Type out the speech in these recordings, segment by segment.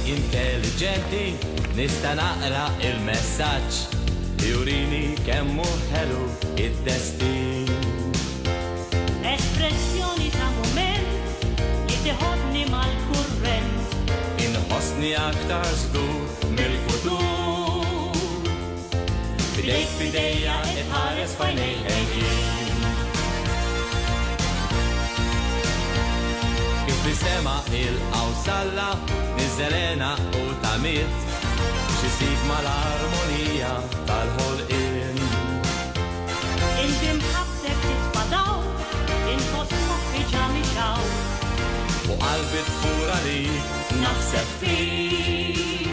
intelligenti, nista naqra il-messaġġ, jurini kemmu ħelu id-destin. Espressjoni ta' moment li tiħodni mal-kurrent, Inħossni aktar żgur mill-futur. Bidejk bidejja itħares f'għajnejk jien. Kif bisema il-qawsalla, nizzelena u tamiet, xisib mal-armonija tal-ħolqien. inti mħabbek titfadaw, inħoss moħħi ġami xaw, U qalbi tfura li naħseb fik.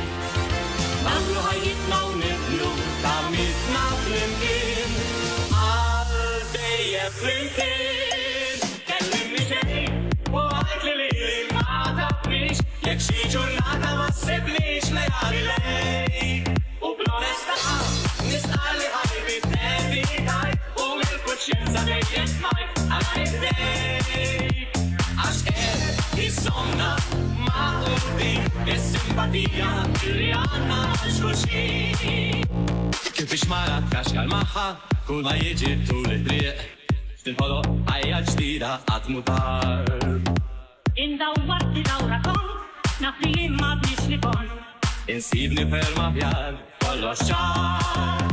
Namlu ħajjitna u nibnu tamitna flimkien, għal dejjem flimkien. Kellimni xejn u għajt li ma tafnix, jekk xi ġurnata ma ssibniex lejali lejk. U bl-onesta nisqali ħajbi t-tedikaj, u mill-kuxjenza dejjem smajt għal-ħajdejk. Għax jissomna ma' urdim is-simpatija li għanna xulxin. Kif ixmara tkaxkal maħħa, kull ma jiġi tul id-driq, tinħoloq ħajja ġdida qatt mhu tard. indawwarti dawra kont, naf li jien m'għadniex li kont, Insibni ferma bjar, kollox ċar.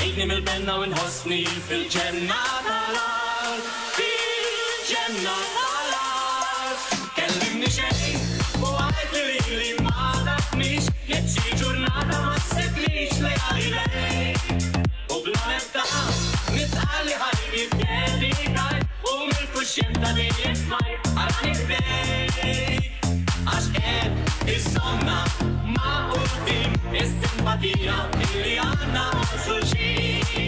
Ejtni mill-benna u nħossni fil-ġenna tal-art, fil-ġenna tal-art. Kellimni xejn u għajt li ma tafnix, jekk xi ġurnata ma ssibniex lejali lejk. U bl-onesta nisqali ħajbi t-tedikaj, u mill-kuxjenza dejjem smajt għal-ħajdejk. Għax jissomna ma' urdim is-simpatija li għanna xulxin.